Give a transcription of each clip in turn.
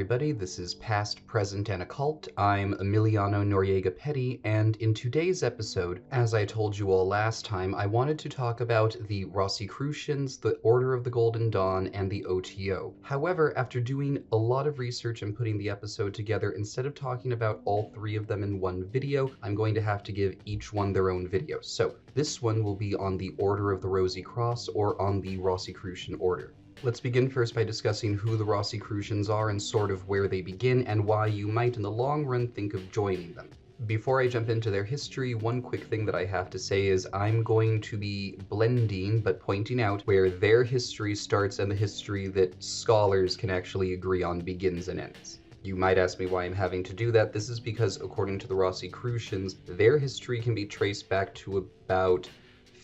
everybody. This is Past, Present, and Occult. I'm Emiliano Noriega Petty, and in today's episode, as I told you all last time, I wanted to talk about the Rosicrucians, the Order of the Golden Dawn, and the OTO. However, after doing a lot of research and putting the episode together, instead of talking about all three of them in one video, I'm going to have to give each one their own video. So this one will be on the Order of the Rosy Cross or on the Rosicrucian Order. Let's begin first by discussing who the Rosicrucians are and sort of where they begin and why you might in the long run think of joining them. Before I jump into their history, one quick thing that I have to say is I'm going to be blending but pointing out where their history starts and the history that scholars can actually agree on begins and ends. You might ask me why I'm having to do that. This is because according to the Rosicrucians, their history can be traced back to about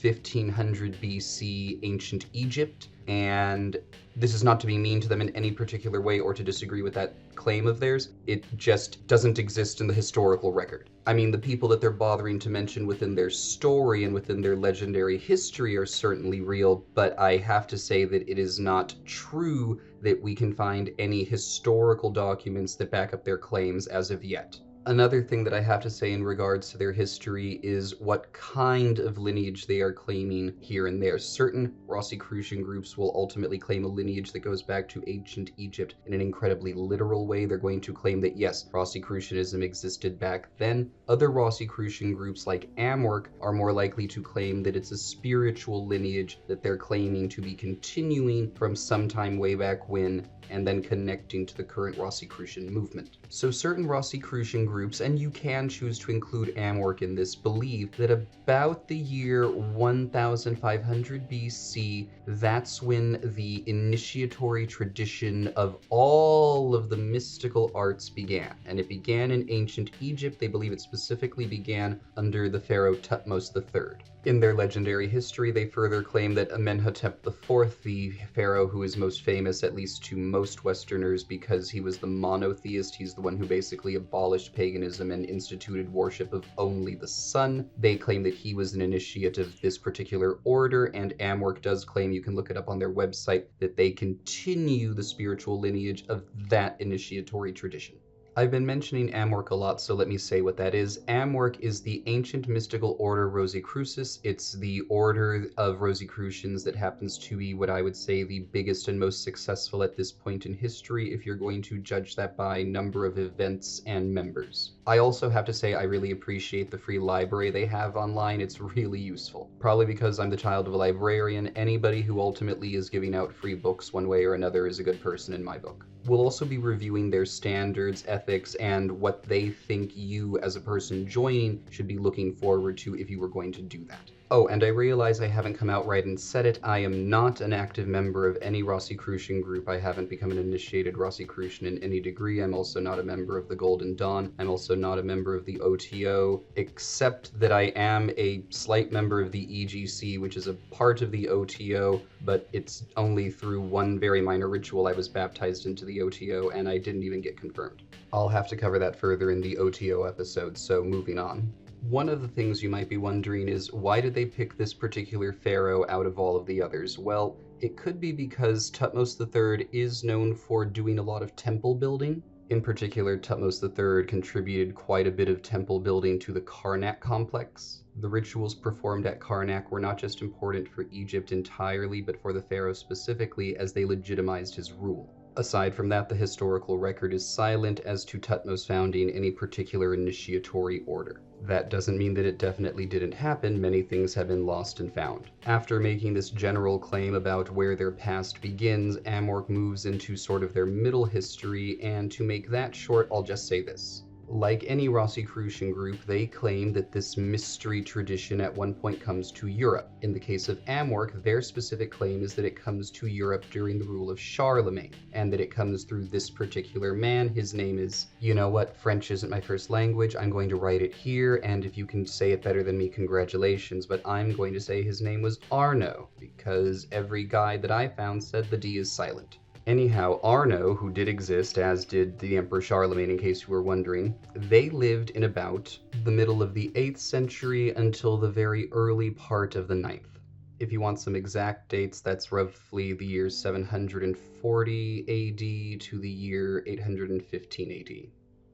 1500 BC ancient Egypt, and this is not to be mean to them in any particular way or to disagree with that claim of theirs. It just doesn't exist in the historical record. I mean, the people that they're bothering to mention within their story and within their legendary history are certainly real, but I have to say that it is not true that we can find any historical documents that back up their claims as of yet. Another thing that I have to say in regards to their history is what kind of lineage they are claiming here and there. Certain Rosicrucian groups will ultimately claim a lineage that goes back to ancient Egypt in an incredibly literal way. They're going to claim that yes, Rosicrucianism existed back then. Other Rosicrucian groups like Amorc are more likely to claim that it's a spiritual lineage that they're claiming to be continuing from some time way back when and then connecting to the current Rosicrucian movement. So certain Rosicrucian groups, and you can choose to include Amorc in this, believe that about the year 1500 BC, that's when the initiatory tradition of all of the mystical arts began. And it began in ancient Egypt. They believe it specifically began under the pharaoh Thutmose III. In their legendary history, they further claim that Amenhotep IV, the pharaoh who is most famous, at least to most Westerners, because he was the monotheist, he's the one who basically abolished paganism and instituted worship of only the sun. They claim that he was an initiate of this particular order, and Amorc does claim, you can look it up on their website, that they continue the spiritual lineage of that initiatory tradition. I've been mentioning Amorc a lot, so let me say what that is. Amorc is the ancient mystical order Rosicrucis. It's the order of Rosicrucians that happens to be what I would say the biggest and most successful at this point in history, if you're going to judge that by number of events and members. I also have to say I really appreciate the free library they have online. It's really useful. Probably because I'm the child of a librarian, anybody who ultimately is giving out free books one way or another is a good person in my book. We'll also be reviewing their standards, ethics, and what they think you as a person joining should be looking forward to if you were going to do that. Oh, and I realize I haven't come out right and said it. I am not an active member of any Rosicrucian group. I haven't become an initiated Rosicrucian in any degree. I'm also not a member of the Golden Dawn. I'm also not a member of the OTO, except that I am a slight member of the EGC, which is a part of the OTO, but it's only through one very minor ritual I was baptized into the OTO, and I didn't even get confirmed. I'll have to cover that further in the OTO episode, so moving on. One of the things you might be wondering is, why did they pick this particular pharaoh out of all of the others? Well, it could be because Thutmose III is known for doing a lot of temple building. In particular, Thutmose III contributed quite a bit of temple building to the Karnak complex. The rituals performed at Karnak were not just important for Egypt entirely, but for the pharaoh specifically, as they legitimized his rule. Aside from that, the historical record is silent as to Thutmose founding any particular initiatory order. That doesn't mean that it definitely didn't happen. Many things have been lost and found. After making this general claim about where their past begins, Amorc moves into sort of their middle history, and to make that short, I'll just say this. Like any Rosicrucian group, they claim that this mystery tradition at one point comes to Europe. In the case of Amorc, their specific claim is that it comes to Europe during the rule of Charlemagne, and that it comes through this particular man. His name is, you know what, French isn't my first language, I'm going to write it here, and if you can say it better than me, congratulations, but I'm going to say his name was Arno, because every guide that I found said the D is silent. Anyhow, Arno, who did exist, as did the Emperor Charlemagne, in case you were wondering, they lived in about the middle of the 8th century until the very early part of the 9th. If you want some exact dates, that's roughly the year 740 AD to the year 815 AD.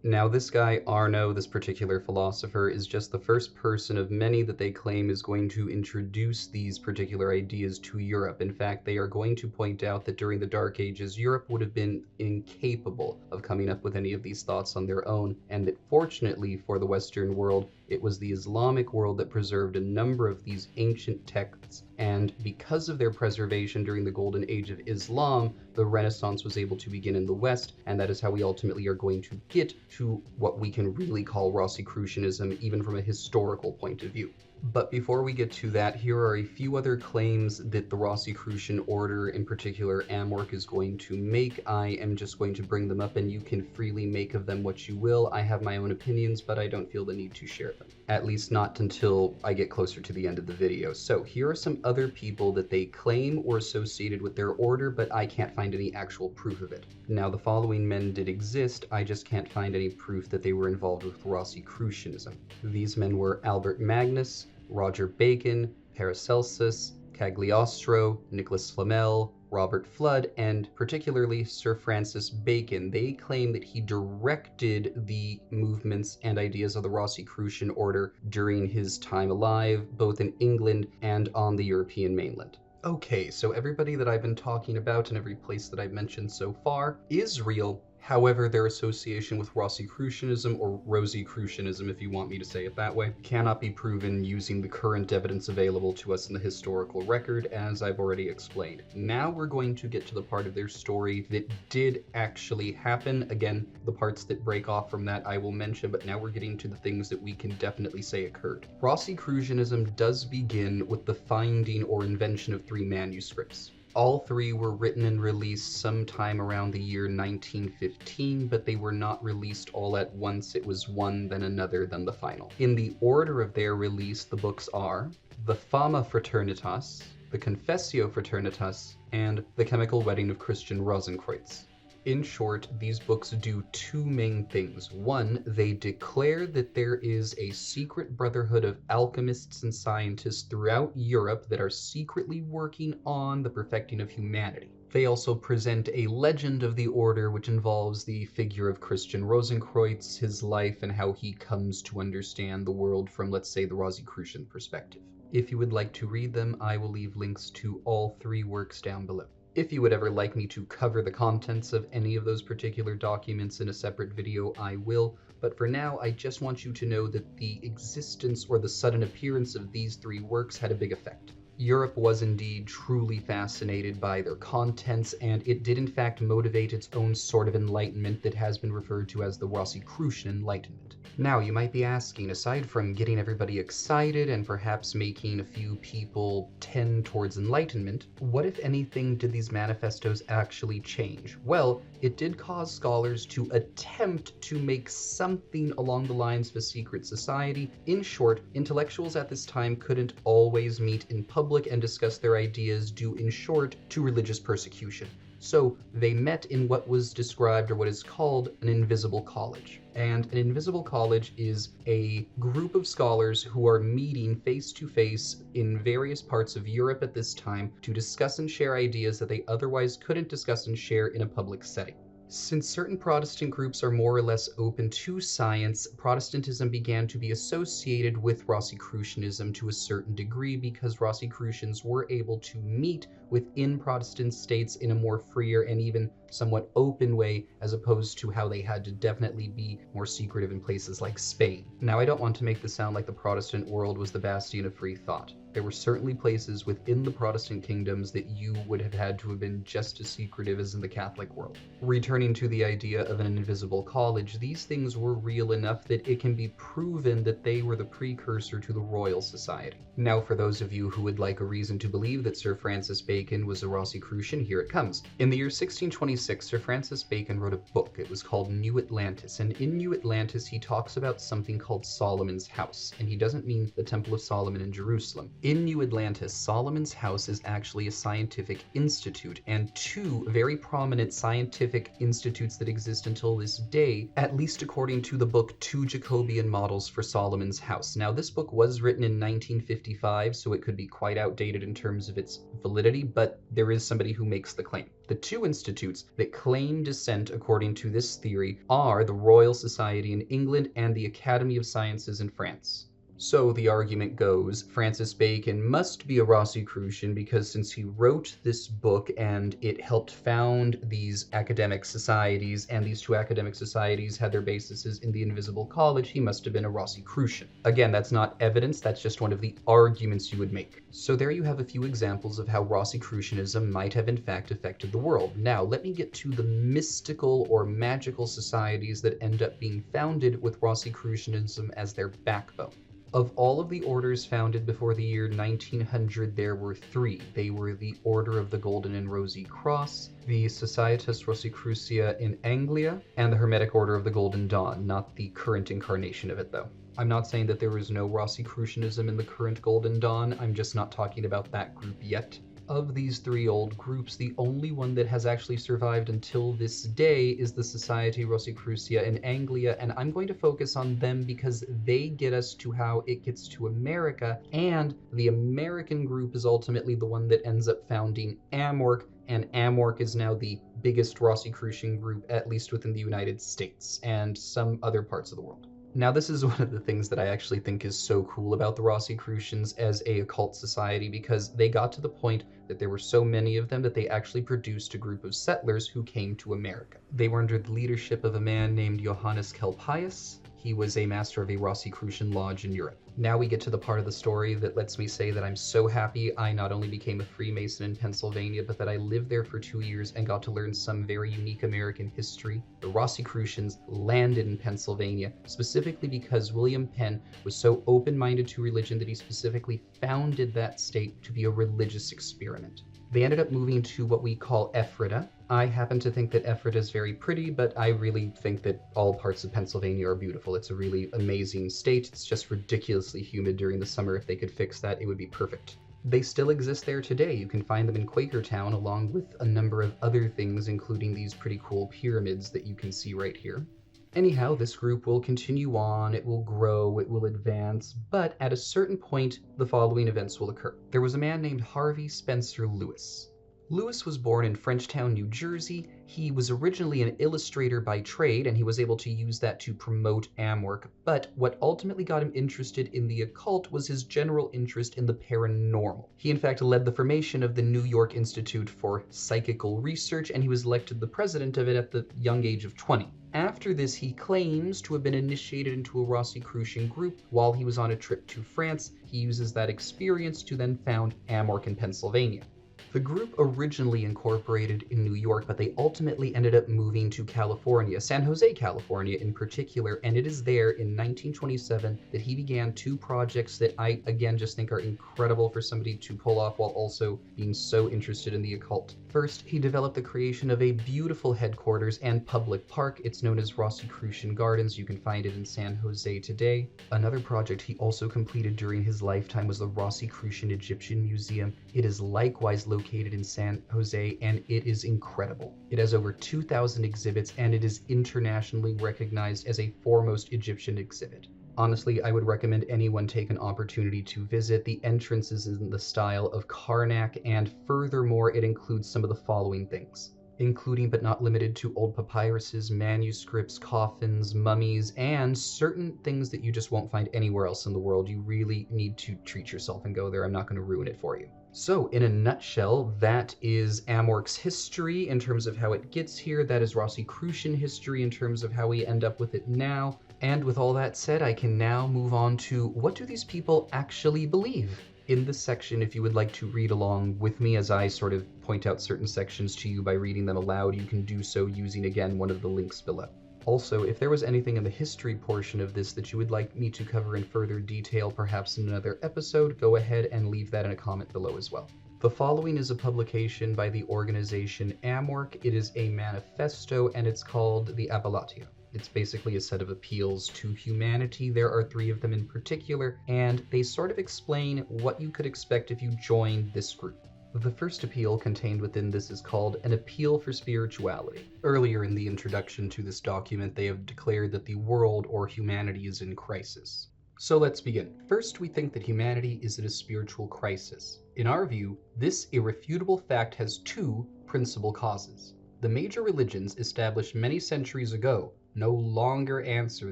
Now, this guy, Arno, this particular philosopher, is just the first person of many that they claim is going to introduce these particular ideas to Europe. In fact, they are going to point out that during the Dark Ages, Europe would have been incapable of coming up with any of these thoughts on their own, and that fortunately for the Western world, it was the Islamic world that preserved a number of these ancient texts, and because of their preservation during the Golden Age of Islam, the Renaissance was able to begin in the West, and that is how we ultimately are going to get to what we can really call Rosicrucianism, even from a historical point of view. But before we get to that, here are a few other claims that the Rosicrucian order, in particular Amorc, is going to make. I am just going to bring them up and you can freely make of them what you will. I have my own opinions, but I don't feel the need to share them. At least not until I get closer to the end of the video. So here are some other people that they claim were associated with their order, but I can't find any actual proof of it. Now, the following men did exist, I just can't find any proof that they were involved with Rosicrucianism. These men were Albert Magnus, Roger Bacon, Paracelsus, Cagliostro, Nicholas Flamel, Robert Flood, and particularly Sir Francis Bacon. They claim that he directed the movements and ideas of the Rosicrucian order during his time alive, both in England and on the European mainland. Okay, so everybody that I've been talking about and every place that I've mentioned so far is real. However, their association with Rosicrucianism, or Rosicrucianism if you want me to say it that way, cannot be proven using the current evidence available to us in the historical record, as I've already explained. Now we're going to get to the part of their story that did actually happen. Again, the parts that break off from that I will mention, but now we're getting to the things that we can definitely say occurred. Rosicrucianism does begin with the finding or invention of 3 manuscripts. All 3 were written and released sometime around the year 1915, but they were not released all at once. It was one, then another, then the final. In the order of their release, the books are the Fama Fraternitas, the Confessio Fraternitas, and the Chemical Wedding of Christian Rosenkreuz. In short, these books do 2 main things. 1, they declare that there is a secret brotherhood of alchemists and scientists throughout Europe that are secretly working on the perfecting of humanity. They also present a legend of the order which involves the figure of Christian Rosenkreuz, his life, and how he comes to understand the world from, let's say, the Rosicrucian perspective. If you would like to read them, I will leave links to all 3 works down below. If you would ever like me to cover the contents of any of those particular documents in a separate video, I will, but for now I just want you to know that the existence or the sudden appearance of these 3 works had a big effect. Europe was indeed truly fascinated by their contents, and it did in fact motivate its own sort of enlightenment that has been referred to as the Rosicrucian Enlightenment. Now, you might be asking, aside from getting everybody excited and perhaps making a few people tend towards enlightenment, what if anything did these manifestos actually change? Well, it did cause scholars to attempt to make something along the lines of a secret society. In short, intellectuals at this time couldn't always meet in public and discuss their ideas due, in short, to religious persecution. So they met in what was described, or what is called, an invisible college. And an invisible college is a group of scholars who are meeting face to face in various parts of Europe at this time to discuss and share ideas that they otherwise couldn't discuss and share in a public setting. Since certain Protestant groups are more or less open to science, Protestantism began to be associated with Rosicrucianism to a certain degree because Rosicrucians were able to meet within Protestant states in a more freer and even somewhat open way, as opposed to how they had to definitely be more secretive in places like Spain. Now, I don't want to make this sound like the Protestant world was the bastion of free thought. There were certainly places within the Protestant kingdoms that you would have had to have been just as secretive as in the Catholic world. Returning to the idea of an invisible college, these things were real enough that it can be proven that they were the precursor to the Royal Society. Now, for those of you who would like a reason to believe that Sir Francis Bacon was a Rosicrucian, here it comes. In the year 1626, Sir Francis Bacon wrote a book. It was called New Atlantis, and in New Atlantis he talks about something called Solomon's House, and he doesn't mean the Temple of Solomon in Jerusalem. In New Atlantis, Solomon's House is actually a scientific institute, and two very prominent scientific institutes that exist until this day, at least according to the book Two Jacobian Models for Solomon's House. Now, this book was written in 1955, so it could be quite outdated in terms of its validity, but there is somebody who makes the claim. The two institutes that claim descent according to this theory are the Royal Society in England and the Academy of Sciences in France. So the argument goes, Francis Bacon must be a Rosicrucian because since he wrote this book and it helped found these academic societies, and these two academic societies had their bases in the Invisible College, he must have been a Rosicrucian. Again, that's not evidence, that's just one of the arguments you would make. So there you have a few examples of how Rosicrucianism might have in fact affected the world. Now, let me get to the mystical or magical societies that end up being founded with Rosicrucianism as their backbone. Of all of the orders founded before the year 1900, there were three. They were the Order of the Golden and Rosy Cross, the Societas Rosicrucia in Anglia, and the Hermetic Order of the Golden Dawn, not the current incarnation of it though. I'm not saying that there is no Rosicrucianism in the current Golden Dawn, I'm just not talking about that group yet. Of these three old groups, the only one that has actually survived until this day is the Society Rosicrucia in Anglia, and I'm going to focus on them because they get us to how it gets to America, and the American group is ultimately the one that ends up founding Amorc, and Amorc is now the biggest Rosicrucian group, at least within the United States and some other parts of the world. Now, this is one of the things that I actually think is so cool about the Rosicrucians as a occult society, because they got to the point that there were so many of them that they actually produced a group of settlers who came to America. They were under the leadership of a man named Johannes Kelpius. He was a master of a Rosicrucian lodge in Europe. Now we get to the part of the story that lets me say that I'm so happy I not only became a Freemason in Pennsylvania, but that I lived there for 2 years and got to learn some very unique American history. The Rosicrucians landed in Pennsylvania specifically because William Penn was so open-minded to religion that he specifically founded that state to be a religious experiment. They ended up moving to what we call Ephrata. I happen to think that Ephrata is very pretty, but I really think that all parts of Pennsylvania are beautiful. It's a really amazing state. It's just ridiculously humid during the summer. If they could fix that, it would be perfect. They still exist there today. You can find them in Quakertown along with a number of other things, including these pretty cool pyramids that you can see right here. Anyhow, this group will continue on, it will grow, it will advance, but at a certain point, the following events will occur. There was a man named Harvey Spencer Lewis. Lewis was born in Frenchtown, New Jersey. He was originally an illustrator by trade, and he was able to use that to promote Amorc, but what ultimately got him interested in the occult was his general interest in the paranormal. He in fact led the formation of the New York Institute for Psychical Research, and he was elected the president of it at the young age of 20. After this, he claims to have been initiated into a Rosicrucian group while he was on a trip to France. He uses that experience to then found Amorc in Pennsylvania. The group originally incorporated in New York, but they ultimately ended up moving to California, San Jose, California in particular, and it is there in 1927 that he began two projects that I, again, just think are incredible for somebody to pull off while also being so interested in the occult. First, he developed the creation of a beautiful headquarters and public park. It's known as Rosicrucian Gardens. You can find it in San Jose today. Another project he also completed during his lifetime was the Rosicrucian Egyptian Museum. It is likewise located in San Jose, and it is incredible. It has over 2,000 exhibits, and it is internationally recognized as a foremost Egyptian exhibit. Honestly, I would recommend anyone take an opportunity to visit. The entrance is in the style of Karnak, and furthermore, it includes some of the following things, including but not limited to old papyruses, manuscripts, coffins, mummies, and certain things that you just won't find anywhere else in the world. You really need to treat yourself and go there. I'm not going to ruin it for you. So, in a nutshell, that is Amorc's history in terms of how it gets here. That is Rosicrucian history in terms of how we end up with it now. And with all that said, I can now move on to what do these people actually believe? In this section, if you would like to read along with me as I sort of point out certain sections to you by reading them aloud, you can do so using, again, one of the links below. Also, if there was anything in the history portion of this that you would like me to cover in further detail, perhaps in another episode, go ahead and leave that in a comment below as well. The following is a publication by the organization Amorc. It is a manifesto, and it's called the Appelatio. It's basically a set of appeals to humanity. There are 3 of them in particular, and they sort of explain what you could expect if you joined this group. The first appeal contained within this is called an appeal for spirituality. Earlier in the introduction to this document, they have declared that the world or humanity is in crisis. So let's begin. First, we think that humanity is in a spiritual crisis. In our view, this irrefutable fact has 2 principal causes. The major religions established many centuries ago no longer answer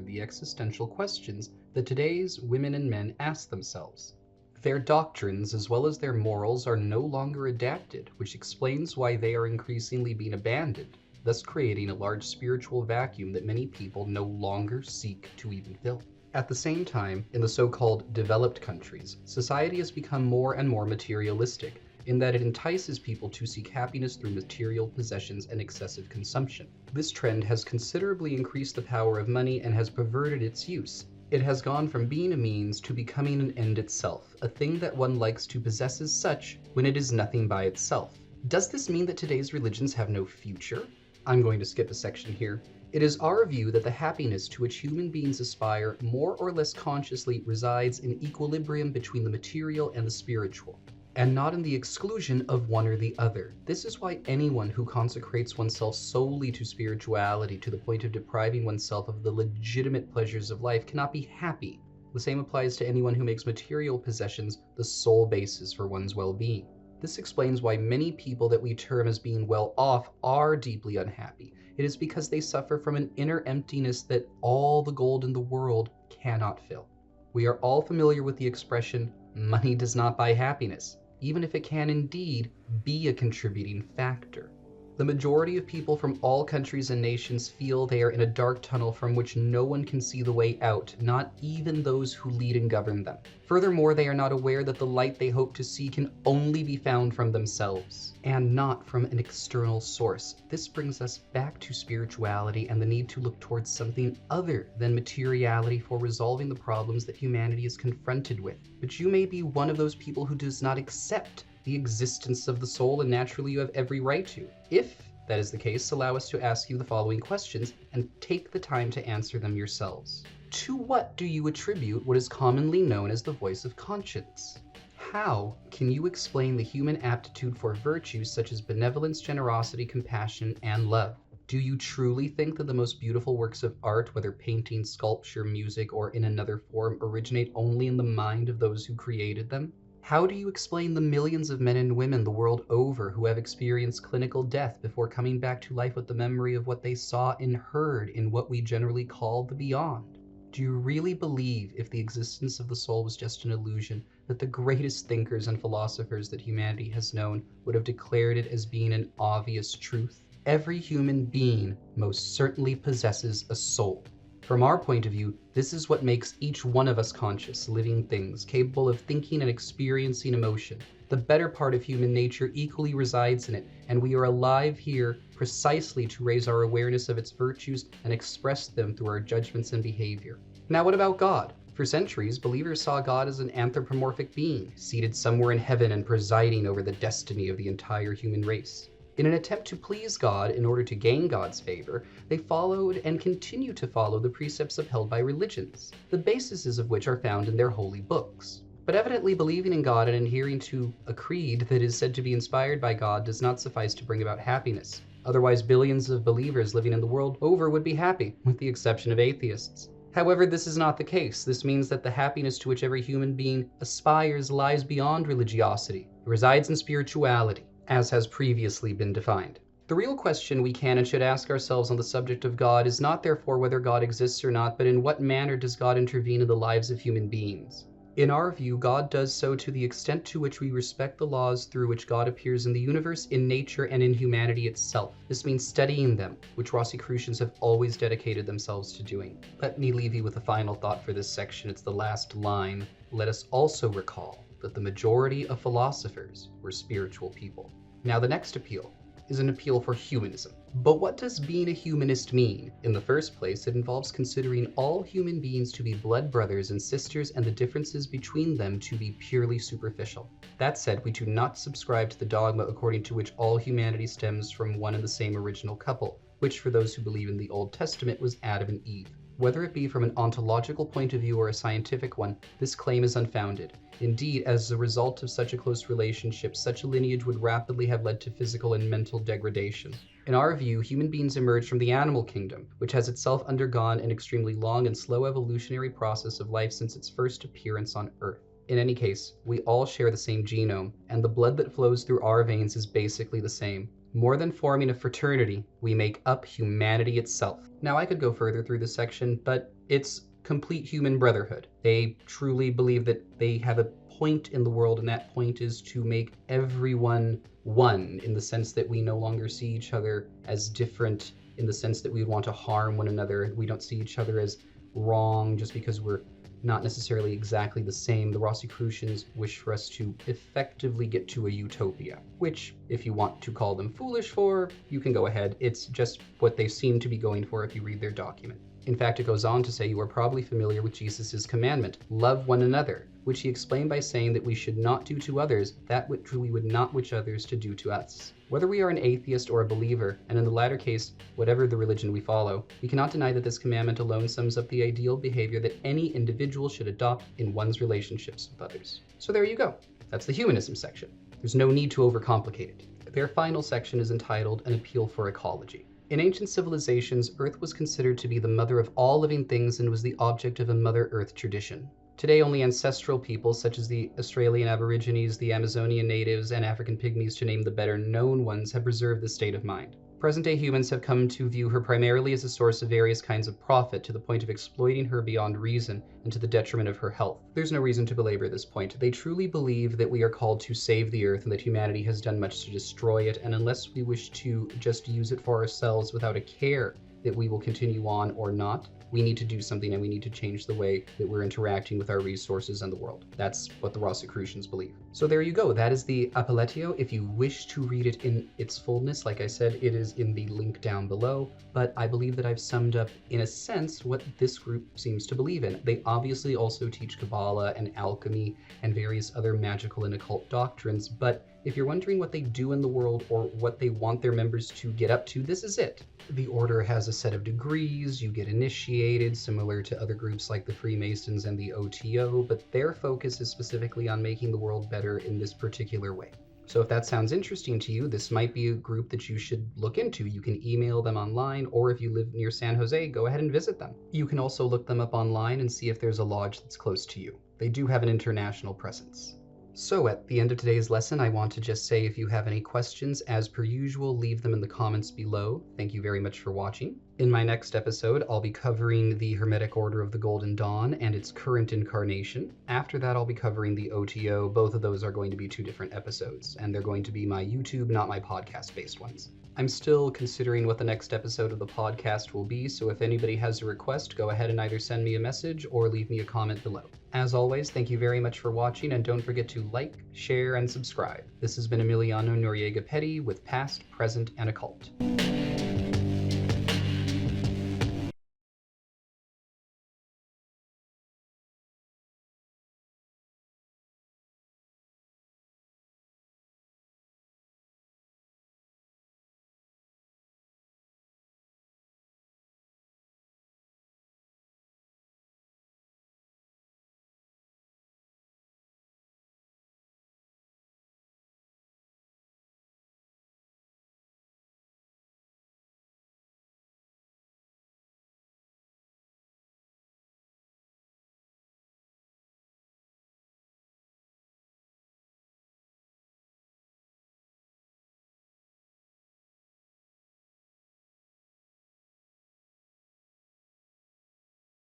the existential questions that today's women and men ask themselves. Their doctrines, as well as their morals, are no longer adapted, which explains why they are increasingly being abandoned, thus creating a large spiritual vacuum that many people no longer seek to even fill. At the same time, in the so-called developed countries, society has become more and more materialistic, in that it entices people to seek happiness through material possessions and excessive consumption. This trend has considerably increased the power of money and has perverted its use. It has gone from being a means to becoming an end itself, a thing that one likes to possess as such when it is nothing by itself. Does this mean that today's religions have no future? I'm going to skip a section here. It is our view that the happiness to which human beings aspire more or less consciously resides in equilibrium between the material and the spiritual, and not in the exclusion of one or the other. This is why anyone who consecrates oneself solely to spirituality to the point of depriving oneself of the legitimate pleasures of life cannot be happy. The same applies to anyone who makes material possessions the sole basis for one's well-being. This explains why many people that we term as being well off are deeply unhappy. It is because they suffer from an inner emptiness that all the gold in the world cannot fill. We are all familiar with the expression, money does not buy happiness, even if it can indeed be a contributing factor. The majority of people from all countries and nations feel they are in a dark tunnel from which no one can see the way out, not even those who lead and govern them. Furthermore, they are not aware that the light they hope to see can only be found from themselves, and not from an external source. This brings us back to spirituality and the need to look towards something other than materiality for resolving the problems that humanity is confronted with. But you may be one of those people who does not accept the existence of the soul, and naturally you have every right to. If that is the case, allow us to ask you the following questions and take the time to answer them yourselves. To what do you attribute what is commonly known as the voice of conscience? How can you explain the human aptitude for virtues such as benevolence, generosity, compassion, and love? Do you truly think that the most beautiful works of art, whether painting, sculpture, music, or in another form, originate only in the mind of those who created them? How do you explain the millions of men and women the world over who have experienced clinical death before coming back to life with the memory of what they saw and heard in what we generally call the beyond? Do you really believe, if the existence of the soul was just an illusion, that the greatest thinkers and philosophers that humanity has known would have declared it as being an obvious truth? Every human being most certainly possesses a soul. From our point of view, this is what makes each one of us conscious, living things, capable of thinking and experiencing emotion. The better part of human nature equally resides in it, and we are alive here precisely to raise our awareness of its virtues and express them through our judgments and behavior. Now, what about God? For centuries, believers saw God as an anthropomorphic being, seated somewhere in heaven and presiding over the destiny of the entire human race. In an attempt to please God in order to gain God's favor, they followed and continue to follow the precepts upheld by religions, the bases of which are found in their holy books. But evidently believing in God and adhering to a creed that is said to be inspired by God does not suffice to bring about happiness. Otherwise, billions of believers living in the world over would be happy, with the exception of atheists. However, this is not the case. This means that the happiness to which every human being aspires lies beyond religiosity. It resides in spirituality, as has previously been defined. The real question we can and should ask ourselves on the subject of God is not therefore whether God exists or not, but in what manner does God intervene in the lives of human beings? In our view, God does so to the extent to which we respect the laws through which God appears in the universe, in nature, and in humanity itself. This means studying them, which Rosicrucians have always dedicated themselves to doing. Let me leave you with a final thought for this section. It's the last line. Let us also recall that the majority of philosophers were spiritual people. Now, the next appeal is an appeal for humanism. But what does being a humanist mean? In the first place, it involves considering all human beings to be blood brothers and sisters and the differences between them to be purely superficial. That said, we do not subscribe to the dogma according to which all humanity stems from one and the same original couple. which for those who believe in the Old Testament was Adam and Eve. Whether it be from an ontological point of view or a scientific one, this claim is unfounded. Indeed, as a result of such a close relationship, such a lineage would rapidly have led to physical and mental degradation. In our view, human beings emerged from the animal kingdom, which has itself undergone an extremely long and slow evolutionary process of life since its first appearance on Earth. In any case, we all share the same genome, and the blood that flows through our veins is basically the same. More than forming a fraternity, we make up humanity itself. Now, I could go further through this section, but it's complete human brotherhood. They truly believe that they have a point in the world, and that point is to make everyone one, in the sense that we no longer see each other as different, in the sense that we would want to harm one another. We don't see each other as wrong just because we're not necessarily exactly the same. The Rosicrucians wish for us to effectively get to a utopia, which, if you want to call them foolish for, you can go ahead. It's just what they seem to be going for if you read their document. In fact, it goes on to say you are probably familiar with Jesus' commandment, love one another, which he explained by saying that we should not do to others that which we would not wish others to do to us. Whether we are an atheist or a believer, and in the latter case, whatever the religion we follow, we cannot deny that this commandment alone sums up the ideal behavior that any individual should adopt in one's relationships with others. So there you go. That's the humanism section. There's no need to overcomplicate it. Their final section is entitled An Appeal for Ecology. In ancient civilizations, Earth was considered to be the mother of all living things and was the object of a Mother Earth tradition. Today, only ancestral peoples such as the Australian Aborigines, the Amazonian natives, and African pygmies, to name the better known ones, have preserved this state of mind. Present-day humans have come to view her primarily as a source of various kinds of profit, to the point of exploiting her beyond reason and to the detriment of her health. There's no reason to belabor this point. They truly believe that we are called to save the Earth and that humanity has done much to destroy it, and unless we wish to just use it for ourselves without a care that we will continue on or not, we need to do something, and we need to change the way that we're interacting with our resources and the world. That's what the Rosicrucians believe. So there you go. That is the Appellatio. If you wish to read it in its fullness, like I said, it is in the link down below. But I believe that I've summed up, in a sense, what this group seems to believe in. They obviously also teach Kabbalah and alchemy and various other magical and occult doctrines, but if you're wondering what they do in the world or what they want their members to get up to, this is it. The order has a set of degrees, you get initiated, similar to other groups like the Freemasons and the OTO, but their focus is specifically on making the world better in this particular way. So if that sounds interesting to you, this might be a group that you should look into. You can email them online, or if you live near San Jose, go ahead and visit them. You can also look them up online and see if there's a lodge that's close to you. They do have an international presence. So at the end of today's lesson, I want to just say, if you have any questions, as per usual, leave them in the comments below. Thank you very much for watching. In my next episode, I'll be covering the Hermetic Order of the Golden Dawn and its current incarnation. After that, I'll be covering the OTO. Both of those are going to be 2 different episodes, and they're going to be my YouTube, not my podcast-based ones. I'm still considering what the next episode of the podcast will be, so if anybody has a request, go ahead and either send me a message or leave me a comment below. As always, thank you very much for watching, and don't forget to like, share, and subscribe. This has been Emiliano Noriega Petty with Past, Present, and Occult.